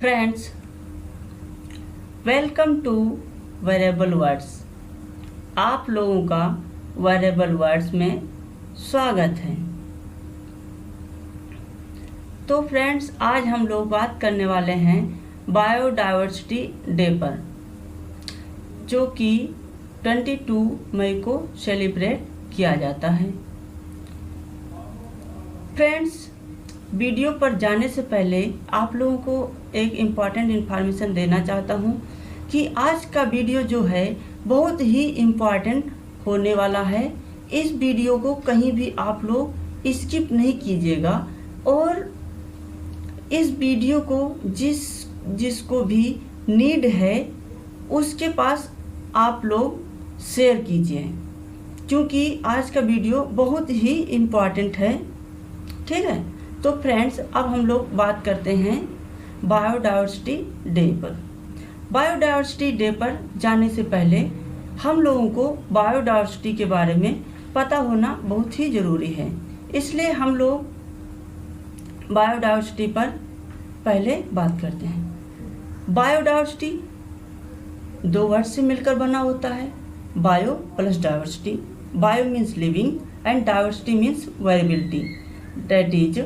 Friends, welcome two variable words. आप लोगों का वेरिएबल वर्ड्स में स्वागत है। तो फ्रेंड्स, आज हम लोग बात करने वाले हैं बायोडायवर्सिटी डे पर, जो कि 22 मई को सेलिब्रेट किया जाता है। फ्रेंड्स, वीडियो पर जाने से पहले आप लोगों को एक इम्पॉर्टेंट इन्फॉर्मेशन देना चाहता हूँ कि आज का वीडियो जो है बहुत ही इम्पॉर्टेंट होने वाला है। इस वीडियो को कहीं भी आप लोग स्किप नहीं कीजिएगा और इस वीडियो को जिसको भी नीड है उसके पास आप लोग शेयर कीजिए, क्योंकि आज का वीडियो बहुत ही इम्पॉर्टेंट है। ठीक है, तो फ्रेंड्स, अब हम लोग बात करते हैं बायोडायवर्सिटी डे पर। बायोडायवर्सिटी डे पर जाने से पहले हम लोगों को बायोडायवर्सिटी के बारे में पता होना बहुत ही ज़रूरी है। इसलिए हम लोग बायोडायवर्सिटी पर पहले बात करते हैं। बायोडायवर्सिटी दो वर्ड से मिलकर बना होता है, bio plus diversity. Bio means living and diversity means variability, that is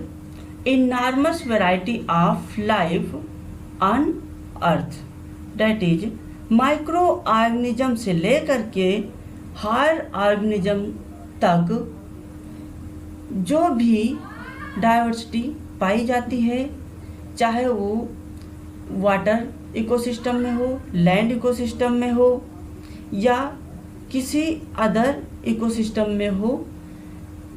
enormous variety of life on earth, that is micro organism से लेकर के हायर ऑर्गेनिज्म तक जो भी डाइवर्सिटी पाई जाती है, चाहे वो वाटर इकोसिस्टम में हो, लैंड इकोसिस्टम में हो या किसी अदर इकोसिस्टम में हो,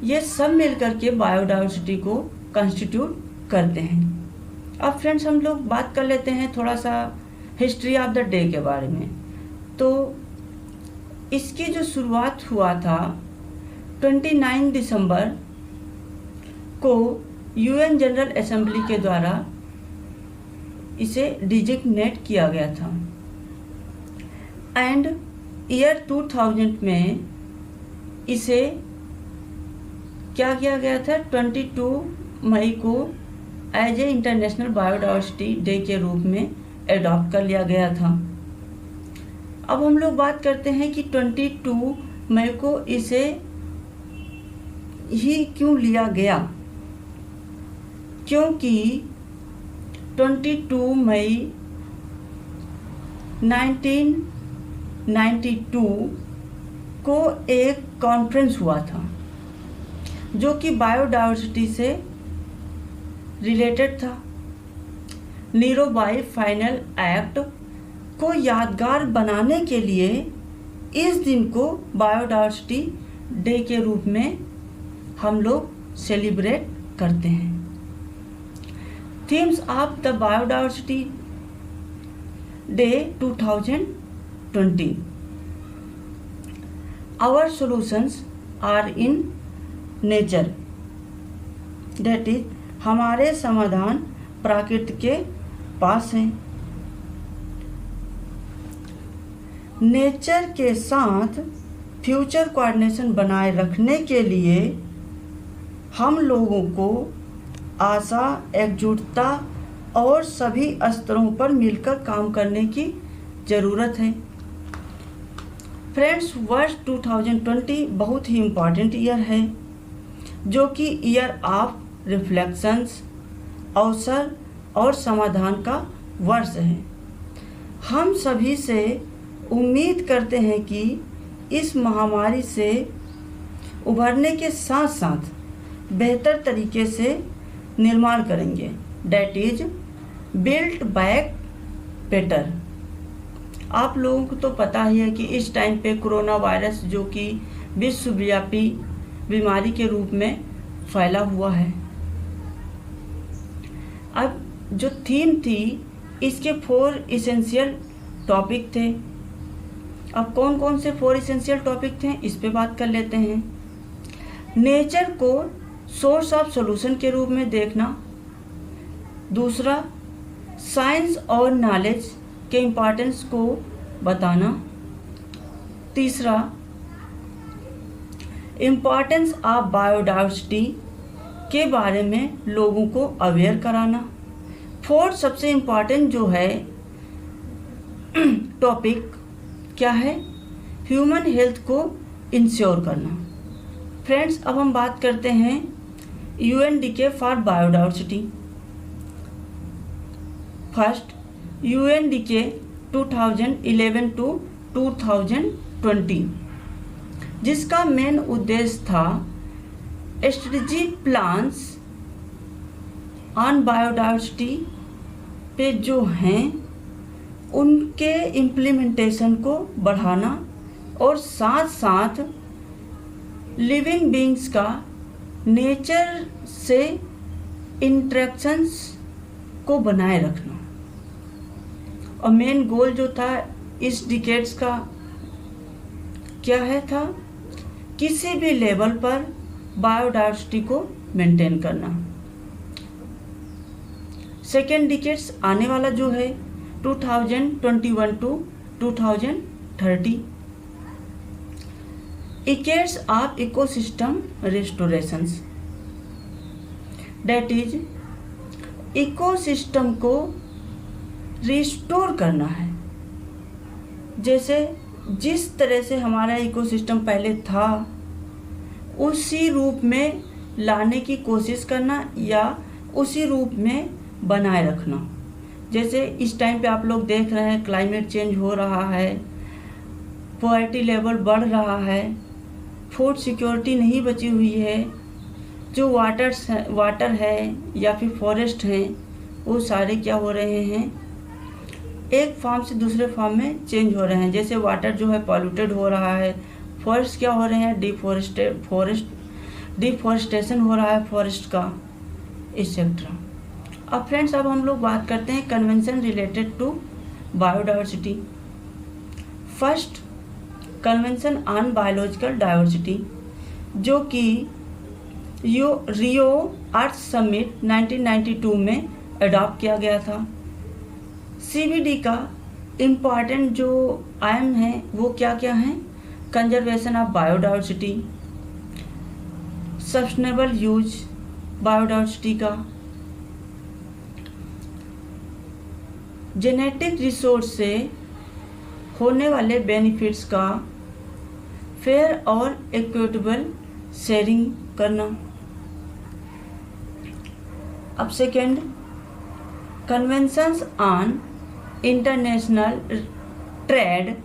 ये सब मिलकर के बायोडाइवर्सिटी को कंस्टिट्यूट करते हैं। अब फ्रेंड्स, हम लोग बात कर लेते हैं थोड़ा सा हिस्ट्री ऑफ द डे के बारे में। तो इसकी जो शुरुआत हुआ था 29 दिसंबर को यूएन जनरल असेंबली के द्वारा इसे डिजिग्नेट किया गया था एंड ईयर 2000 में इसे क्या किया गया था, 22 मई को as a international biodiversity day के रूप में एडॉप्ट कर लिया गया था। अब हम लोग बात करते हैं कि 22 मई को इसे ही क्यों लिया गया, क्योंकि 22 मई 1992 को एक कॉन्फ्रेंस हुआ था जो कि बायोडायवर्सिटी से रिलेटेड था। नीरोबाई फाइनल एक्ट को यादगार बनाने के लिए इस दिन को बायोडायवर्सिटी डे के रूप में हम लोग सेलिब्रेट करते हैं। Themes of the biodiversity day 2020, our solutions are in nature, that is हमारे समाधान प्रकृति के पास हैं। नेचर के साथ फ्यूचर कोऑर्डिनेशन बनाए रखने के लिए हम लोगों को आशा, एकजुटता और सभी स्तरों पर मिलकर काम करने की ज़रूरत है। फ्रेंड्स, वर्ष 2020 बहुत ही इम्पॉर्टेंट ईयर है, जो कि ईयर ऑफ रिफ्लेक्शंस, अवसर और समाधान का वर्ष है। हम सभी से उम्मीद करते हैं कि इस महामारी से उभरने के साथ साथ बेहतर तरीके से निर्माण करेंगे, that is build back better. आप लोगों को तो पता ही है कि इस टाइम पे कोरोना वायरस, जो कि विश्वव्यापी बीमारी के रूप में फैला हुआ है। अब जो थीम थी, इसके 4 इसेंशियल टॉपिक थे। अब कौन कौन से 4 इसेंशियल टॉपिक थे, इस पे बात कर लेते हैं। नेचर को सोर्स ऑफ सॉल्यूशन के रूप में देखना। दूसरा, साइंस और नॉलेज के इम्पोर्टेंस को बताना। तीसरा, इम्पोर्टेंस ऑफ बायोडायवर्सिटी के बारे में लोगों को अवेयर कराना। फोर्थ सबसे इम्पॉर्टेंट जो है टॉपिक क्या है, ह्यूमन हेल्थ को इंश्योर करना। फ्रेंड्स, अब हम बात करते हैं UNDK for biodiversity. First, UNDK 2011 to 2020, जिसका मेन उद्देश्य था स्ट्रेटेजिक प्लान्स ऑन बायोडाइवर्सिटी पे जो हैं उनके इम्प्लीमेंटेशन को बढ़ाना और साथ साथ लिविंग बीइंग्स का नेचर से इंटरेक्शंस को बनाए रखना। और मेन गोल जो था इस डिकेड्स का क्या है था, किसी भी लेवल पर बायोडाइवर्सिटी को मेंटेन करना। सेकेंड डिकेड्स आने वाला जो है 2021 to 2030, decades of ecosystem restorations, that is ecosystem को रिस्टोर करना है। जैसे जिस तरह से हमारा इकोसिस्टम पहले था उसी रूप में लाने की कोशिश करना या उसी रूप में बनाए रखना। जैसे इस टाइम पे आप लोग देख रहे हैं क्लाइमेट चेंज हो रहा है, पॉवर्टी लेवल बढ़ रहा है, फूड सिक्योरिटी नहीं बची हुई है, जो वाटर है या फिर फॉरेस्ट हैं वो सारे क्या हो रहे हैं, एक फार्म से दूसरे फार्म में चेंज हो रहे हैं। जैसे वाटर जो है पॉल्यूटेड हो रहा है, फॉरेस्ट क्या हो रहे हैं, डिफॉरेस्टेशन हो रहा है फॉरेस्ट का, एक्सेट्रा। अब फ्रेंड्स, अब हम लोग बात करते हैं convention related to biodiversity. First, convention on biological diversity, जो कि रियो अर्थ समिट 1992 में अडॉप्ट किया गया था। CBD का इम्पॉर्टेंट जो आयाम है वो क्या क्या हैं, conservation of biodiversity, sustainable use biodiversity का, जेनेटिक रिसोर्स से होने वाले बेनिफिट्स का फेयर और इक्विटेबल शेयरिंग करना। अब second, conventions on international trade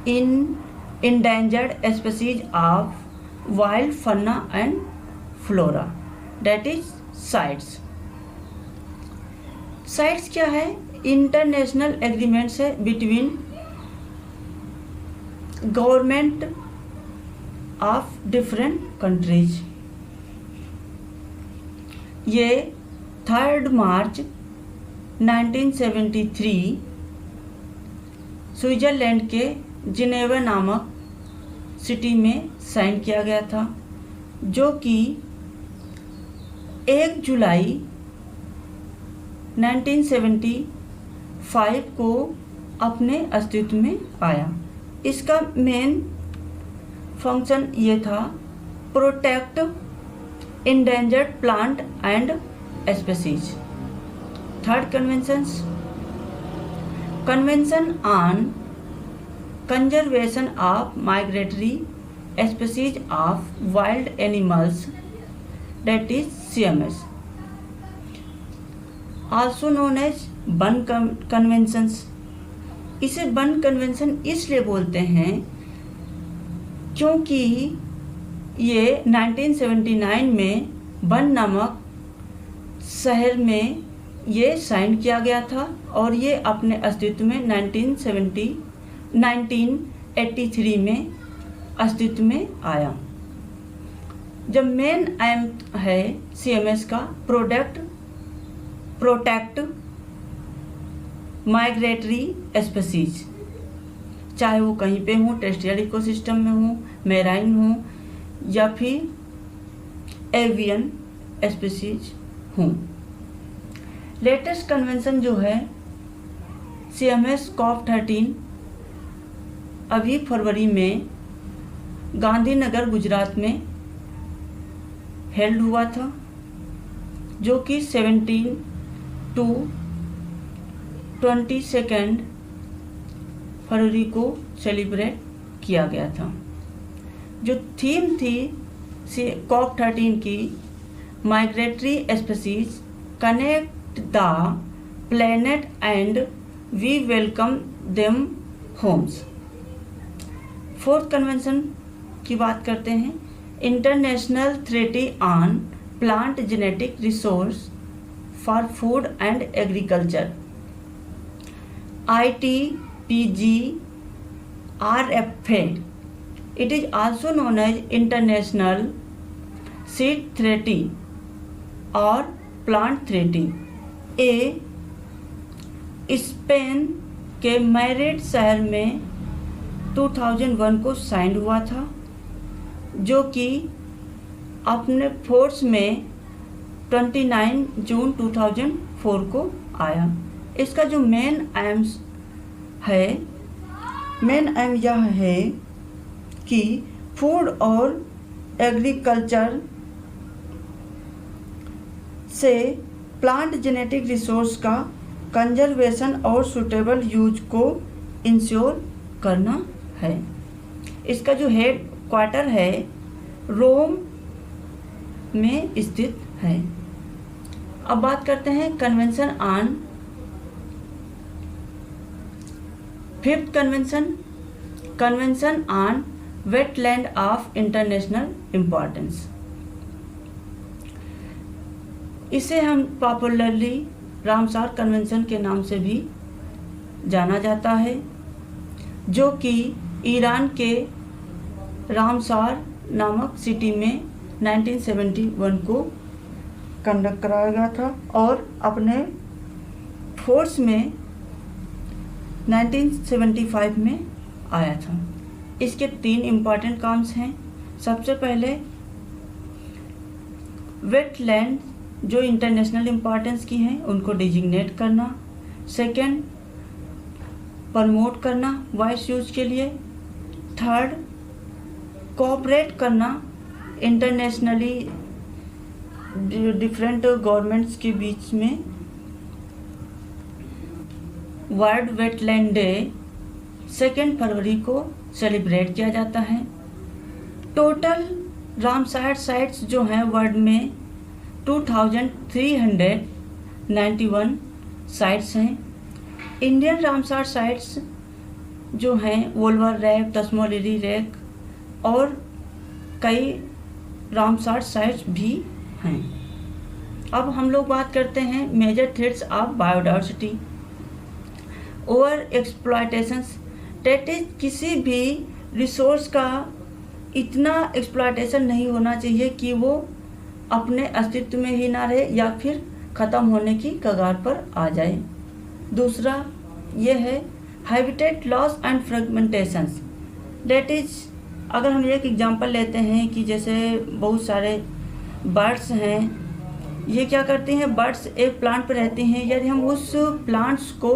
in endangered species of wild fauna and flora, that is sites. Sites क्या है, इंटरनेशनल एग्रीमेंट्स है between government of different countries. ये 3 मार्च 1973 स्विट्जरलैंड के जिनेवा नामक सिटी में साइन किया गया था, जो कि 1 जुलाई 1975 को अपने अस्तित्व में आया। इसका मेन फंक्शन ये था, protect endangered plant and species. Third, convention on conservation of migratory species of wild animals, that is CMS, also known as Bern conventions. इसे बर्न कन्वेंशन इसलिए बोलते हैं क्योंकि ये 1979 में बर्न नामक शहर में ये साइन किया गया था और ये अपने अस्तित्व में 1983 में अस्तित्व में आया। जब मेन एम है CMS का प्रोटेक्ट माइग्रेटरी स्पीसीज, चाहे वो कहीं पे हो, टेरेस्ट्रियल इकोसिस्टम में हो, मैराइन हो या फिर एवियन स्पीसीज हों। लेटेस्ट कन्वेंशन जो है CMS COP13 अभी फरवरी में गांधीनगर गुजरात में हेल्ड हुआ था, जो कि 17 टू 22 फरवरी को सेलिब्रेट किया गया था। जो थीम थी COP13 की, migratory species connect the planet and we welcome them homes. 4th convention की बात करते हैं, international treaty on plant genetic resource for food and agriculture, ITPG-RFA. It is also known as International Seed Treaty or Plant Treaty. Spain के Madrid शहर में 2001 को sign हुआ था, जो कि अपने फोर्स में 29 जून 2004 को आया। इसका जो मेन एम यह है कि फूड और एग्रीकल्चर से प्लांट जेनेटिक रिसोर्स का कंजर्वेशन और सूटेबल यूज को इंश्योर करना है। इसका जो हेड क्वार्टर है रोम में स्थित है। अब बात करते हैं convention on 5th convention on wetland of international importance. इसे हम पॉपुलरली रामसार कन्वेंशन के नाम से भी जाना जाता है, जो कि ईरान के रामसार नामक सिटी में 1971 को कंडक्ट कराया गया था और अपने फोर्स में 1975 में आया था। इसके 3 इम्पॉर्टेंट काम्स हैं। सबसे पहले वेटलैंड जो इंटरनेशनल इम्पोर्टेंस की हैं उनको डिजिग्नेट करना। सेकंड, प्रमोट करना वाइस यूज के लिए। थर्ड, कोऑपरेट करना इंटरनेशनली डिफरेंट गवर्नमेंट्स के बीच में। वर्ल्ड वेटलैंड डे 2 फरवरी को सेलिब्रेट किया जाता है। टोटल रामसार साइट्स जो हैं वर्ल्ड में 2391 साइट्स हैं। इंडियन रामसार साइट्स जो हैं वोल्वर रैक, तस्मोलिरी रैक और कई रामसार साइट्स भी हैं। अब हम लोग बात करते हैं major threats of biodiversity. Over exploitations, that is किसी भी रिसोर्स का इतना एक्सप्लॉयटेशन नहीं होना चाहिए कि वो अपने अस्तित्व में ही ना रहे या फिर ख़त्म होने की कगार पर आ जाए। दूसरा ये है habitat loss and fragmentations. That is, अगर हम एक एग्जांपल लेते हैं कि जैसे बहुत सारे बर्ड्स हैं, ये क्या करती हैं, बर्ड्स एक प्लांट पर रहती हैं, यदि हम उस प्लांट्स को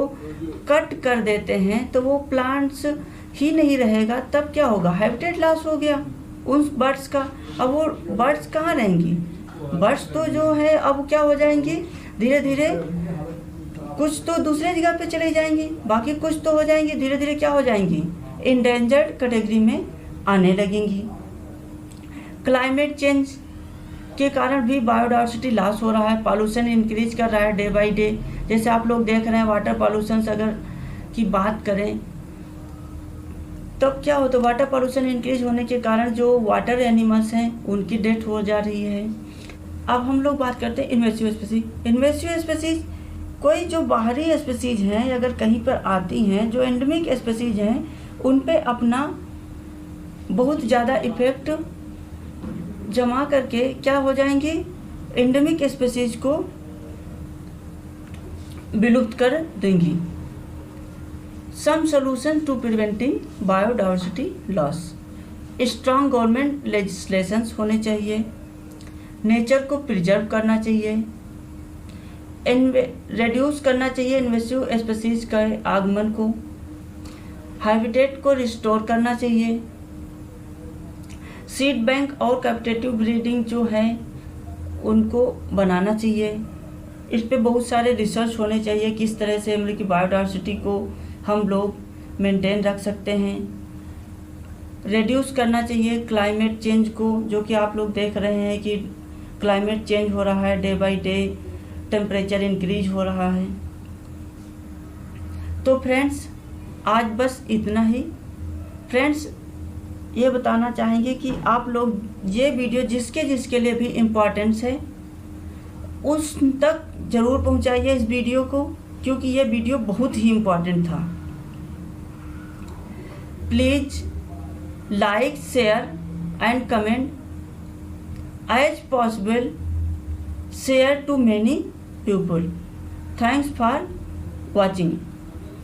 कट कर देते हैं तो वो प्लांट्स ही नहीं रहेगा, तब क्या होगा, हैबिटेट लॉस हो गया उन बर्ड्स का। अब वो बर्ड्स कहाँ रहेंगी, बर्ड्स तो जो है अब क्या हो जाएंगी, धीरे धीरे कुछ तो दूसरे जगह पे चले जाएंगी, बाकी कुछ तो हो जाएंगी, धीरे धीरे क्या हो जाएंगी, इंडेंजर्ड कैटेगरी में आने लगेंगी। क्लाइमेट चेंज के कारण भी बायोडाइवर्सिटी लॉस हो रहा है, पॉल्यूशन इंक्रीज कर रहा है डे बाय डे। जैसे आप लोग देख रहे हैं वाटर पॉल्यूशन अगर की बात करें तब क्या होता है, वाटर पॉल्यूशन इंक्रीज होने के कारण जो वाटर एनिमल्स हैं उनकी डेथ हो जा रही है। अब हम लोग बात करते हैं इन्वेसिव स्पीसीज। इन्वेसिव स्पीसीज कोई जो बाहरी स्पीसीज हैं अगर कहीं पर आती हैं, जो एंडेमिक स्पीसीज हैं उन पे अपना बहुत ज़्यादा इफेक्ट जमा करके क्या हो जाएंगी, एंडेमिक स्पीसीज को विलुप्त कर देंगी। Some solution to preventing biodiversity loss, strong government legislations होने चाहिए, नेचर को प्रिजर्व करना चाहिए, रेड्यूस करना चाहिए इन्वेसिव स्पीसीज के आगमन को, हैबिटेट को रिस्टोर करना चाहिए, सीड बैंक और कैप्टिव ब्रीडिंग जो है उनको बनाना चाहिए, इस पे बहुत सारे रिसर्च होने चाहिए, किस तरह से मतलब कि बायोडाइवर्सिटी को हम लोग मेंटेन रख सकते हैं। रिड्यूस करना चाहिए क्लाइमेट चेंज को, जो कि आप लोग देख रहे हैं कि क्लाइमेट चेंज हो रहा है, day by day temperature increase हो रहा है। तो फ्रेंड्स आज बस इतना ही। फ्रेंड्स ये बताना चाहेंगे कि आप लोग ये वीडियो जिसके जिसके लिए भी इम्पोर्टेंस है उस तक ज़रूर पहुंचाइए इस वीडियो को, क्योंकि ये वीडियो बहुत ही इम्पोर्टेंट था। Please like, share and comment as possible, share to many people. Thanks for watching.